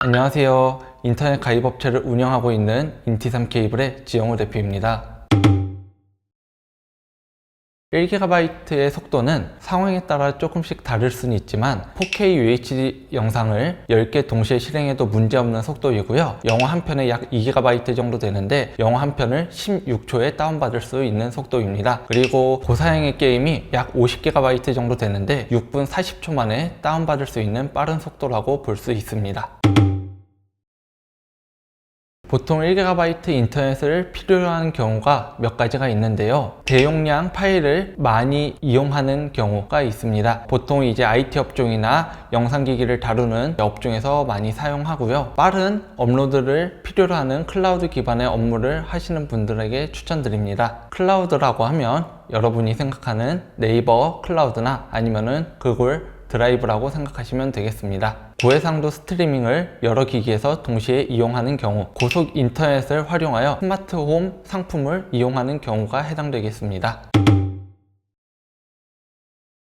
안녕하세요. 인터넷 가입업체를 운영하고 있는 인티3 케이블의 지영호 대표입니다. 1GB의 속도는 상황에 따라 조금씩 다를 수는 있지만 4K UHD 영상을 10개 동시에 실행해도 문제없는 속도이고요. 영화 한 편에 약 2GB 정도 되는데 영화 한 편을 16초에 다운받을 수 있는 속도입니다. 그리고 고사양의 게임이 약 50GB 정도 되는데 6분 40초 만에 다운받을 수 있는 빠른 속도라고 볼 수 있습니다. 보통 1GB 인터넷을 필요로 하는 경우가 몇 가지가 있는데요. 대용량 파일을 많이 이용하는 경우가 있습니다. 보통 이제 IT 업종이나 영상기기를 다루는 업종에서 많이 사용하고요. 빠른 업로드를 필요로 하는 클라우드 기반의 업무를 하시는 분들에게 추천드립니다. 클라우드라고 하면 여러분이 생각하는 네이버 클라우드나 아니면은 구글 드라이브라고 생각하시면 되겠습니다. 고해상도 스트리밍을 여러 기기에서 동시에 이용하는 경우, 고속 인터넷을 활용하여 스마트홈 상품을 이용하는 경우가 해당되겠습니다.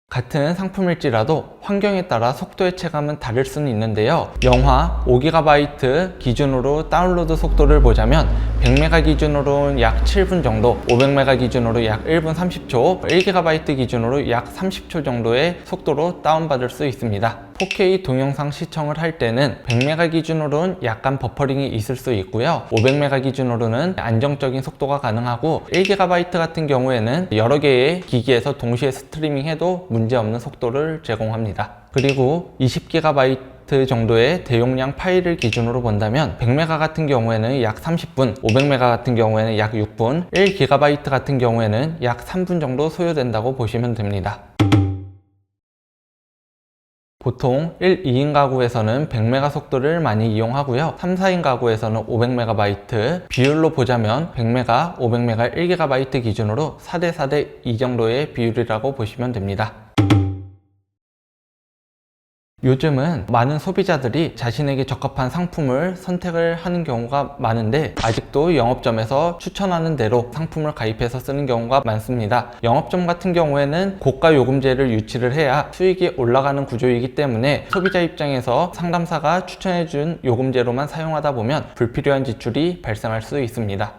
같은 상품일지라도 환경에 따라 속도의 체감은 다를 수는 있는데요. 영화 5GB 기준으로 다운로드 속도를 보자면 100MB 기준으로는 약 7분 정도, 500MB 기준으로 약 1분 30초, 1GB 기준으로 약 30초 정도의 속도로 다운받을 수 있습니다. 4K 동영상 시청을 할 때는 100MB 기준으로는 약간 버퍼링이 있을 수 있고요. 500MB 기준으로는 안정적인 속도가 가능하고 1GB 같은 경우에는 여러 개의 기기에서 동시에 스트리밍해도 문제없는 속도를 제공합니다. 그리고 20GB 정도의 대용량 파일을 기준으로 본다면 100MB 같은 경우에는 약 30분, 500MB 같은 경우에는 약 6분, 1GB 같은 경우에는 약 3분 정도 소요된다고 보시면 됩니다. 보통 1, 2인 가구에서는 100MB 속도를 많이 이용하고요. 3, 4인 가구에서는 500MB, 비율로 보자면 100MB, 500MB, 1GB 기준으로 4대 4대 2 정도의 비율이라고 보시면 됩니다. 요즘은 많은 소비자들이 자신에게 적합한 상품을 선택을 하는 경우가 많은데 아직도 영업점에서 추천하는 대로 상품을 가입해서 쓰는 경우가 많습니다. 영업점 같은 경우에는 고가 요금제를 유치를 해야 수익이 올라가는 구조이기 때문에 소비자 입장에서 상담사가 추천해준 요금제로만 사용하다 보면 불필요한 지출이 발생할 수 있습니다.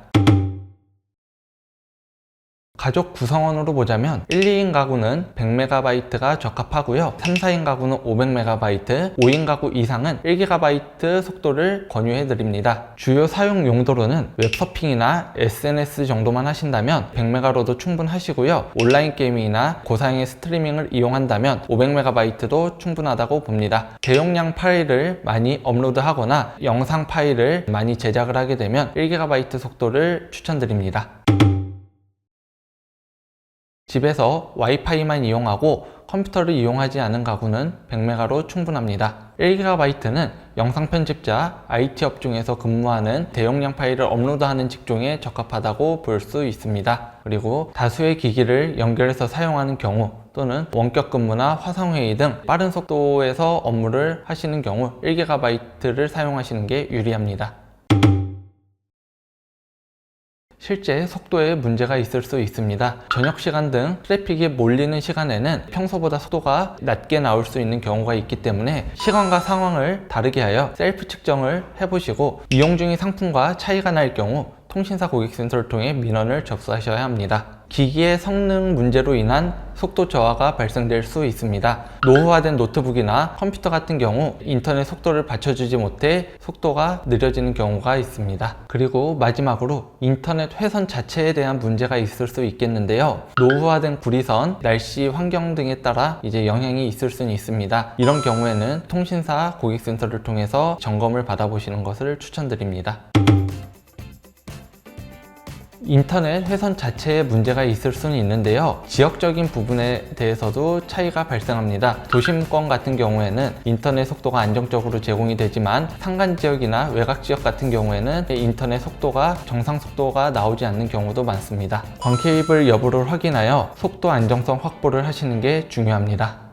가족 구성원으로 보자면 1, 2인 가구는 100MB가 적합하고요. 3, 4인 가구는 500MB, 5인 가구 이상은 1GB 속도를 권유해 드립니다. 주요 사용 용도로는 웹서핑이나 SNS 정도만 하신다면 100MB로도 충분하시고요. 온라인 게임이나 고사양의 스트리밍을 이용한다면 500MB도 충분하다고 봅니다. 대용량 파일을 많이 업로드하거나 영상 파일을 많이 제작을 하게 되면 1GB 속도를 추천드립니다. 집에서 와이파이만 이용하고 컴퓨터를 이용하지 않은 가구는 100MB로 충분합니다. 1GB는 영상 편집자, IT 업종에서 근무하는 대용량 파일을 업로드하는 직종에 적합하다고 볼 수 있습니다. 그리고 다수의 기기를 연결해서 사용하는 경우 또는 원격 근무나 화상회의 등 빠른 속도에서 업무를 하시는 경우 1GB를 사용하시는 게 유리합니다. 실제 속도에 문제가 있을 수 있습니다. 저녁 시간 등 트래픽이 몰리는 시간에는 평소보다 속도가 낮게 나올 수 있는 경우가 있기 때문에 시간과 상황을 다르게 하여 셀프 측정을 해보시고 이용 중인 상품과 차이가 날 경우 통신사 고객센터를 통해 민원을 접수하셔야 합니다. 기기의 성능 문제로 인한 속도 저하가 발생될 수 있습니다. 노후화된 노트북이나 컴퓨터 같은 경우 인터넷 속도를 받쳐주지 못해 속도가 느려지는 경우가 있습니다. 그리고 마지막으로 인터넷 회선 자체에 대한 문제가 있을 수 있겠는데요. 노후화된 구리선, 날씨 환경 등에 따라 영향이 있을 수는 있습니다. 이런 경우에는 통신사 고객센터를 통해서 점검을 받아보시는 것을 추천드립니다. 인터넷 회선 자체에 문제가 있을 수는 있는데요. 지역적인 부분에 대해서도 차이가 발생합니다. 도심권 같은 경우에는 인터넷 속도가 안정적으로 제공이 되지만 산간 지역이나 외곽 지역 같은 경우에는 인터넷 속도가 정상 속도가 나오지 않는 경우도 많습니다. 광케이블 여부를 확인하여 속도 안정성 확보를 하시는 게 중요합니다.